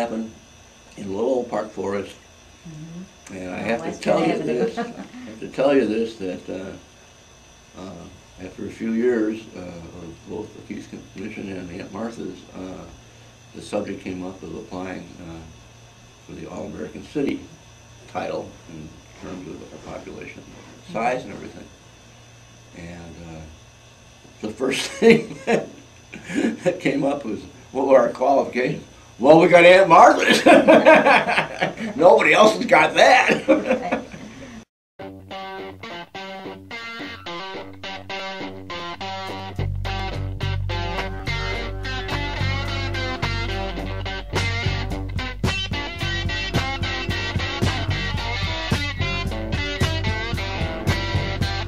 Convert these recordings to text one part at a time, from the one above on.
happened in little old Park Forest. And I have to Western tell you Avenue. this, I have to tell you this, that after a few years of both the Youth Commission and Aunt Martha's, the subject came up of applying for the All-American City title in terms of our population size and everything. And the first thing that came up was, what were our qualifications? Well, we got Aunt Martha's. Nobody else has got that. Right.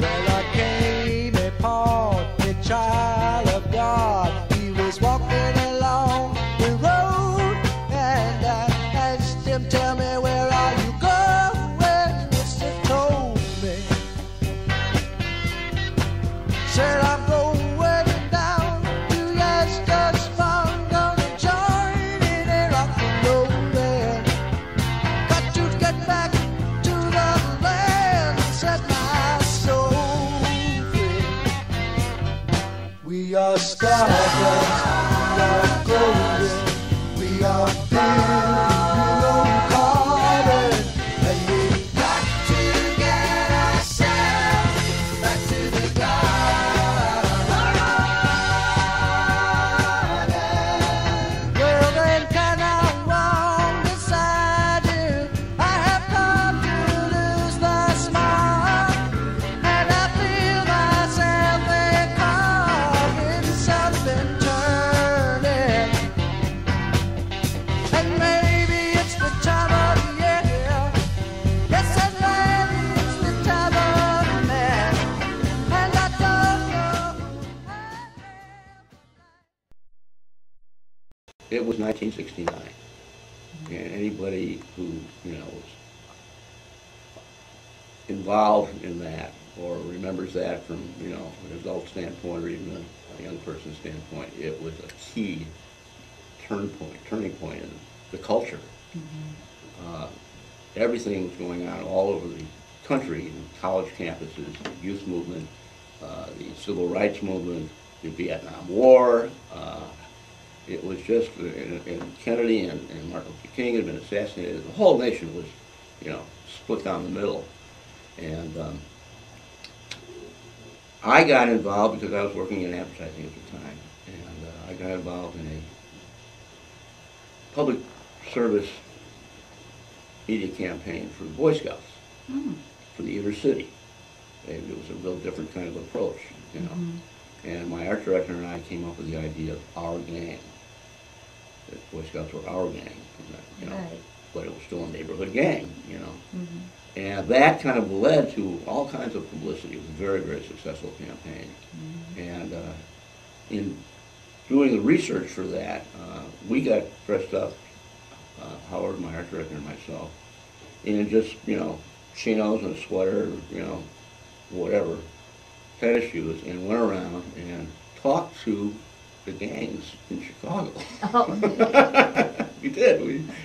Well, I came upon the child of God. He was walking along the road, and I asked him, tell me, where are you going? Mister told me. Said, I'm going down to Yesta's farm, gonna join in a rock and roll band. Got to get back to the land, said my soul free. We are stardust, we are golden, we are billion carbon, and we got to get ourselves back to the garden. Well, then can I walk beside you? I have come to lose the smile, and I feel myself becoming something turning. And maybe it's the time of year. Yes, and maybe it's the time of man. And I don't know. It was 1969, and anybody who, was involved in that or remembers that from, an adult standpoint or even a young person's standpoint, it was a key turning point in the culture. Everything was going on all over the country, in college campuses, the youth movement, the civil rights movement, the Vietnam War. It was just, and Kennedy and Martin Luther King had been assassinated. The whole nation was, split down the middle. And I got involved because I was working in advertising at the time. And I got involved in a public service media campaign for the Boy Scouts, for the inner city. And it was a real different kind of approach, And my art director and I came up with the idea of our gang. That Boy Scouts were our gang, Right. but it was still a neighborhood gang, And that kind of led to all kinds of publicity. It was a very, very successful campaign. And in doing the research for that, we got dressed up, Howard, my art director, and myself, in just, chinos and a sweater, whatever, tennis shoes, and went around and talked to the gangs in Chicago. Oh. We did.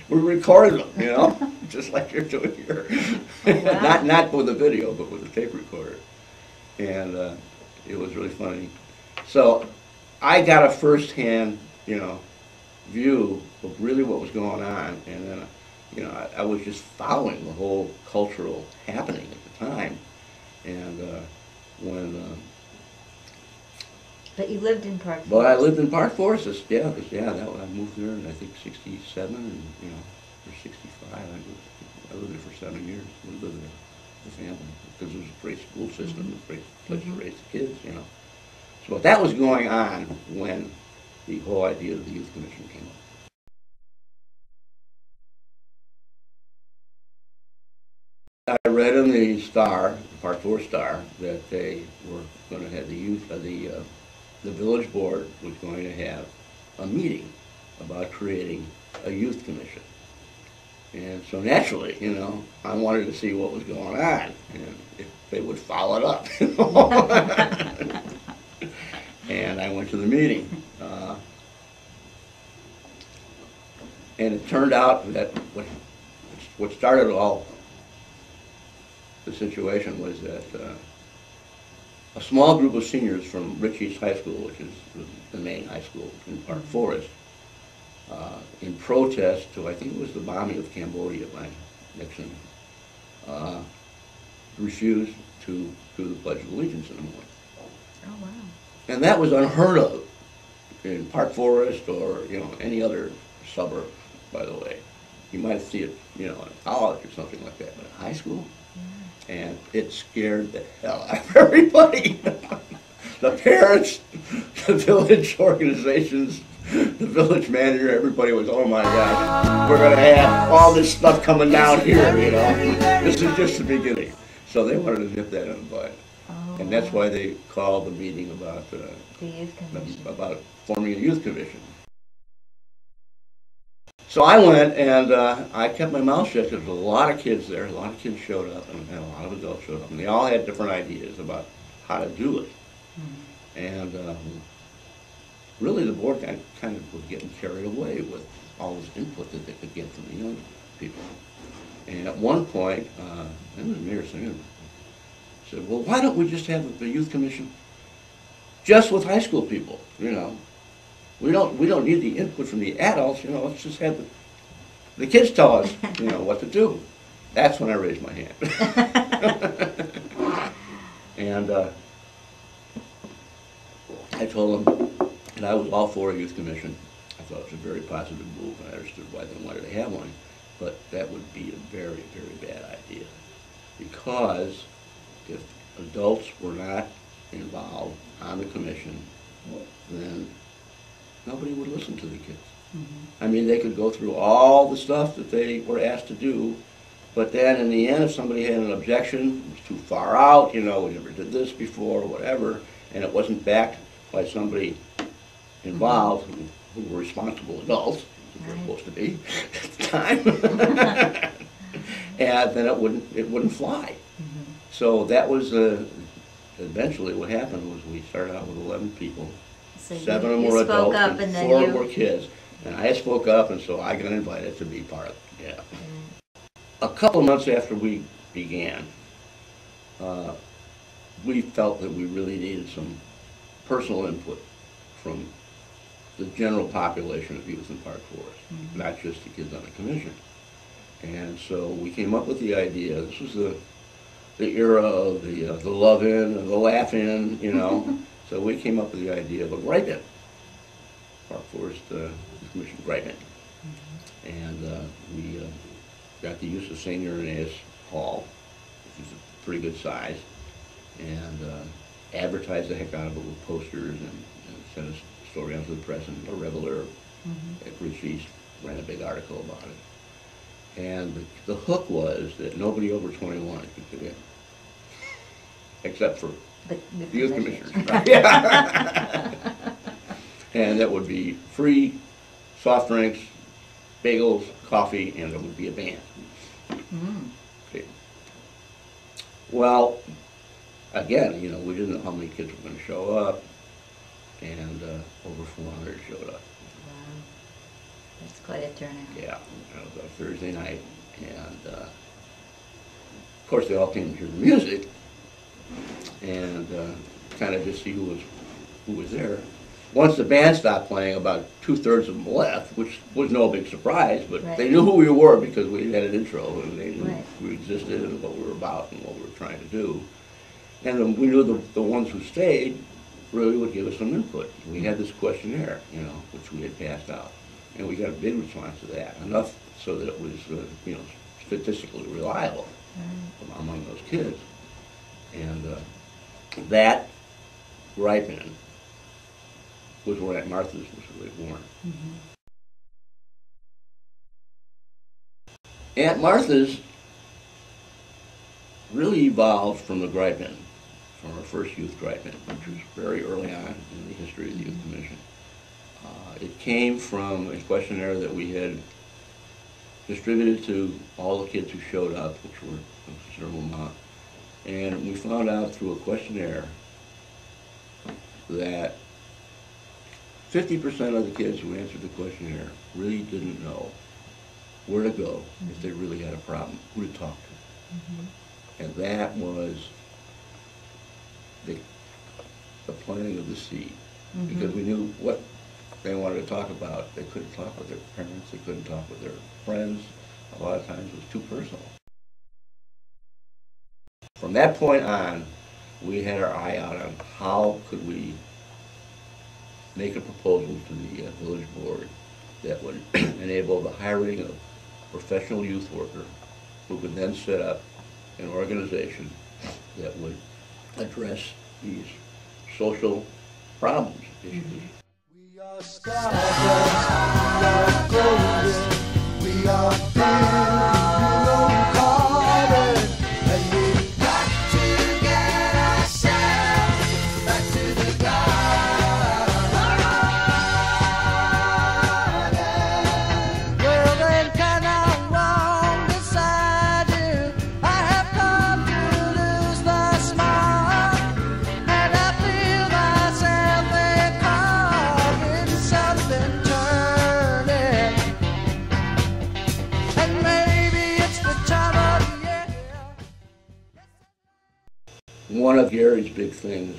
We recorded them, just like you're doing here. Wow. Not with a video, but with a tape recorder. And it was really funny. So I got a first-hand, view of really what was going on, and then, I was just following the whole cultural happening at the time. And when But you lived in Park Forest. But I lived in Park Forest. I moved there in, I think, 67, and, or 65. I lived there for 7 years. We lived there with the family, because it was a great school system, it was a great place to raise the kids, So that was going on when the whole idea of the Youth Commission came up. I read in the Star, the Park Forest Star, that they were going to have the village board was going to have a meeting about creating a youth commission. And so naturally, I wanted to see what was going on and if they would follow it up. And I went to the meeting. And it turned out that what started all the situation was that a small group of seniors from Rich East High School, which is the main high school in Park Forest, in protest to, I think it was the bombing of Cambodia by Nixon, refused to do the Pledge of Allegiance in the morning. Oh, wow. And that was unheard of in Park Forest or, any other suburb, by the way. You might see it, in college or something like that, but in high school? Yeah. And it scared the hell out of everybody. The parents, the village organizations, the village manager, everybody was, oh my gosh, we're going to have all this stuff coming down here, This is just the beginning. So they wanted to nip that in the bud. Oh, And that's why they called the meeting about the youth commission. about forming a youth commission. So I went and I kept my mouth shut because there was a lot of kids there. A lot of kids showed up and a lot of adults showed up. And they all had different ideas about how to do it. Mm-hmm. And really the board kind of was getting carried away with all this input that they could get from the young people. And at one point, it was Mayor Singer said, well, why don't we just have the youth commission just with high school people, We don't need the input from the adults, let's just have the kids tell us, what to do. That's when I raised my hand. And I told them, and I was all for a youth commission. I thought it was a very positive move, and I understood why they wanted to have one. But that would be a very, very bad idea. Because if adults were not involved on the commission, then nobody would listen to the kids. Mm-hmm. I mean, they could go through all the stuff that they were asked to do, but then in the end, if somebody had an objection, it was too far out, we never did this before, or whatever, and it wasn't backed by somebody involved who were responsible adults, as they're supposed to be at the time, and then it wouldn't fly. Mm-hmm. So that was eventually what happened was we started out with 11 people. So 7 of them were adults and 4 of them were kids. And I spoke up, and so I got invited to be part of it. Yeah. A couple of months after we began, we felt that we really needed some personal input from the general population of youth in Park Forest, not just the kids on the commission. And so we came up with the idea. This was the era of the love-in and the laugh-in, So we came up with the idea of a gripe-in, Park Forest Commission gripe-in. And we got the use of St. Irenaeus Hall, which is a pretty good size, and advertised the heck out of it with posters and sent a story out to the press, and a Reveler at Rich East ran a big article about it. And the hook was that nobody over 21 could get in, except for the youth commissioners. Yeah. And that would be free soft drinks, bagels, coffee, and there would be a band. Okay. Well, again, we didn't know how many kids were going to show up, and over 400 showed up. Wow. That's quite a turnout. Yeah. It was a Thursday night, and of course they all came to hear the music, and kind of just see who was there. Once the band stopped playing, about 2/3 of them left, which was no big surprise, but they knew who we were because we had an intro, and they knew who we existed and what we were about and what we were trying to do. And then we knew the ones who stayed really would give us some input. We had this questionnaire, which we had passed out, and we got a big response to that, enough so that it was, statistically reliable among those kids. And that gripe-in was where Aunt Martha's was really born. Aunt Martha's really evolved from the gripe-in, from our first youth gripe-in, which was very early on in the history of the Youth Commission. It came from a questionnaire that we had distributed to all the kids who showed up, which were a considerable amount. And we found out through a questionnaire that 50% of the kids who answered the questionnaire really didn't know where to go if they really had a problem, who to talk to. And that was the planting of the seed, because we knew what they wanted to talk about. They couldn't talk with their parents, they couldn't talk with their friends. A lot of times it was too personal. From that point on, we had our eye out on how could we make a proposal to the village board that would enable the hiring of a professional youth worker who could then set up an organization that would address these social problems, issues. We are stardust, we are golden, we are building carbon, and we've got to get ourselves back to the garden. Well then, can I wrong decided? I have come to lose the smile, and I feel myself becoming something turning. And maybe it's the time of year. One of Gary's big things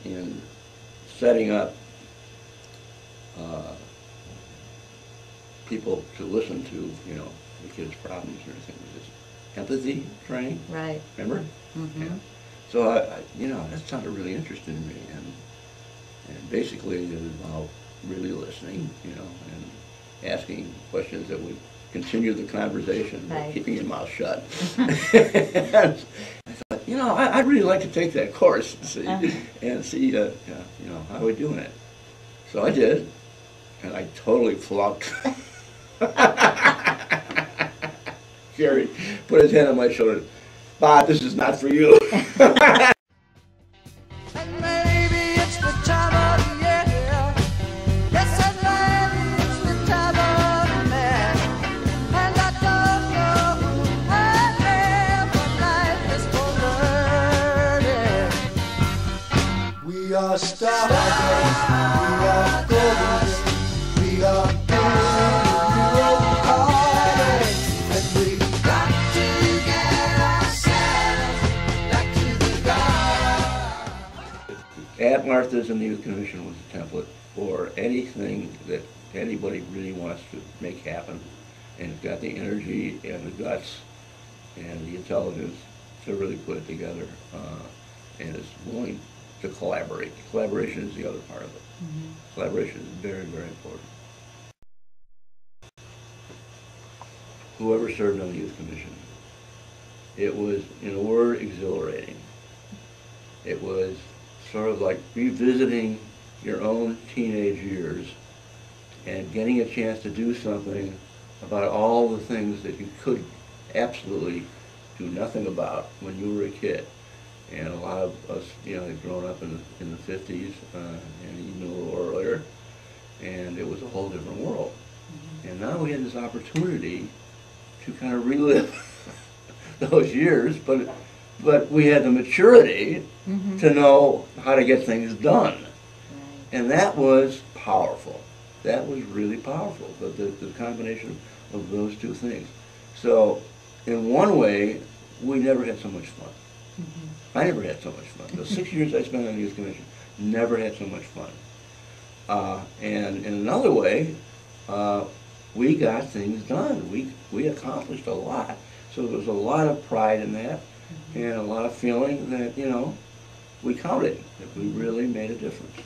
in setting up people to listen to, you know, the kids' problems and everything was this empathy training. Right. Remember? Yeah. So you know, that sounded really interesting to me, and basically it was about really listening, you know, and asking questions that would continue the conversation, but Right. keeping your mouth shut. And I thought, you know, I'd really like to take that course and see, you know, how we're doing it. So I did, and I totally flunked. Gary put his hand on my shoulder. Bob, this is not for you. And maybe it's the time of year. Yes, and maybe it's the time of man. And I don't know who I am, but life is for learning. We are stardust, we are golden, we are building carbon, and we've got to get ourselves back to the garden. At Martha's and the Youth Commission was a template for anything that anybody really wants to make happen, and it's got the energy and the guts and the intelligence to really put it together, and is willing to collaborate. Collaboration is the other part of it. Collaboration is very, very important. Whoever served on the Youth Commission, it was, in a word, exhilarating. It was sort of like revisiting your own teenage years and getting a chance to do something about all the things that you could absolutely do nothing about when you were a kid. And a lot of us, you know, had grown up in the 50s and even a little earlier, and it was a whole different world. And now we had this opportunity to kind of relive those years, but we had the maturity to know how to get things done. Right. And that was powerful. That was really powerful, the combination of those two things. So in one way, we never had so much fun. I never had so much fun. The 6 years I spent on the Youth Commission, never had so much fun. And in another way, we got things done. We accomplished a lot. So there was a lot of pride in that, and a lot of feeling that, you know, we counted, that we really made a difference.